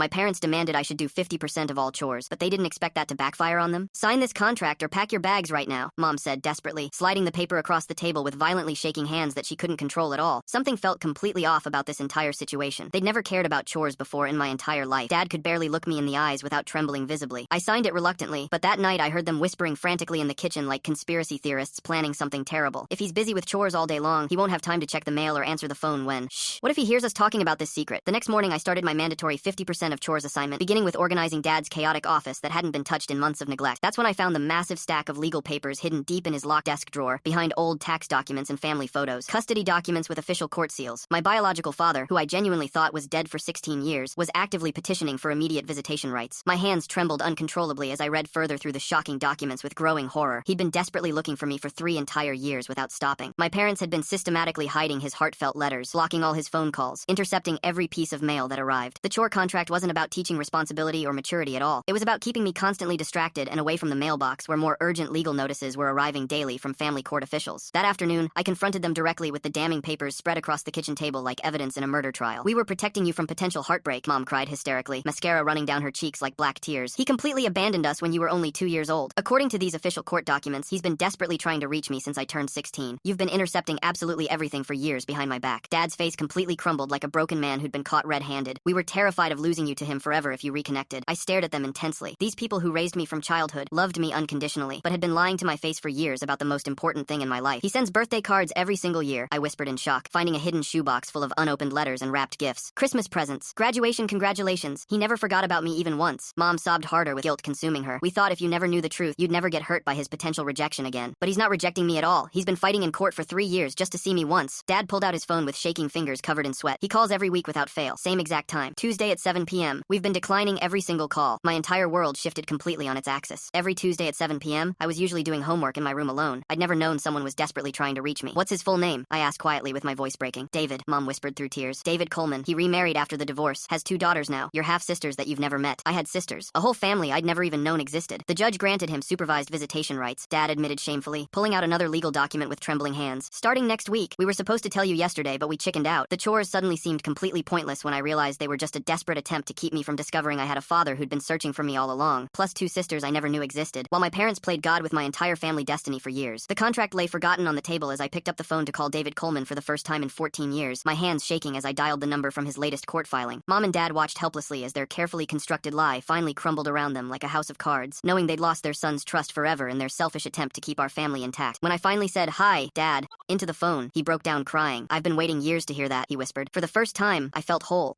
My parents demanded I should do 50% of all chores, but they didn't expect that to backfire on them. Sign this contract or pack your bags right now, Mom said desperately, sliding the paper across the table with violently shaking hands that she couldn't control at all. Something felt completely off about this entire situation. They'd never cared about chores before in my entire life. Dad could barely look me in the eyes without trembling visibly. I signed it reluctantly, but that night I heard them whispering frantically in the kitchen like conspiracy theorists planning something terrible. If he's busy with chores all day long, he won't have time to check the mail or answer the phone when, shh. What if he hears us talking about this secret? The next morning I started my mandatory 50% of chores assignment, beginning with organizing Dad's chaotic office that hadn't been touched in months of neglect. That's when I found the massive stack of legal papers hidden deep in his locked desk drawer, behind old tax documents and family photos, custody documents with official court seals. My biological father, who I genuinely thought was dead for 16 years, was actively petitioning for immediate visitation rights. My hands trembled uncontrollably as I read further through the shocking documents with growing horror. He'd been desperately looking for me for 3 entire years without stopping. My parents had been systematically hiding his heartfelt letters, blocking all his phone calls, intercepting every piece of mail that arrived. The chore contract wasn't about teaching responsibility or maturity at all. It was about keeping me constantly distracted and away from the mailbox where more urgent legal notices were arriving daily from family court officials. That afternoon, I confronted them directly with the damning papers spread across the kitchen table like evidence in a murder trial. "We were protecting you from potential heartbreak," Mom cried hysterically, mascara running down her cheeks like black tears. "He completely abandoned us when you were only 2 years old. According to these official court documents, he's been desperately trying to reach me since I turned 16. You've been intercepting absolutely everything for years behind my back." Dad's face completely crumbled like a broken man who'd been caught red-handed. "We were terrified of losing you to him forever if you reconnected." I stared at them intensely. These people who raised me from childhood, loved me unconditionally, but had been lying to my face for years about the most important thing in my life. "He sends birthday cards every single year," I whispered in shock, finding a hidden shoebox full of unopened letters and wrapped gifts. "Christmas presents, graduation congratulations. He never forgot about me even once." Mom sobbed harder with guilt consuming her. "We thought if you never knew the truth, you'd never get hurt by his potential rejection again. But he's not rejecting me at all. He's been fighting in court for 3 years just to see me once." Dad pulled out his phone with shaking fingers covered in sweat. "He calls every week without fail. Same exact time. Tuesday at 7 p.m. We've been declining every single call." My entire world shifted completely on its axis. Every Tuesday at 7 p.m., I was usually doing homework in my room alone. I'd never known someone was desperately trying to reach me. "What's his full name?" I asked quietly with my voice breaking. "David," Mom whispered through tears. "David Coleman. He remarried after the divorce. Has 2 daughters now. Your half-sisters that you've never met." I had sisters. A whole family I'd never even known existed. The judge granted him supervised visitation rights, Dad admitted shamefully, pulling out another legal document with trembling hands. "Starting next week. We were supposed to tell you yesterday, but we chickened out." The chores suddenly seemed completely pointless when I realized they were just a desperate attempt to keep me from discovering I had a father who'd been searching for me all along, plus 2 sisters I never knew existed, while my parents played God with my entire family destiny for years. The contract lay forgotten on the table as I picked up the phone to call David Coleman for the first time in 14 years, my hands shaking as I dialed the number from his latest court filing. Mom and Dad watched helplessly as their carefully constructed lie finally crumbled around them like a house of cards, knowing they'd lost their son's trust forever in their selfish attempt to keep our family intact. When I finally said, "Hi, Dad," into the phone, he broke down crying. "I've been waiting years to hear that," he whispered. "For the first time, I felt whole.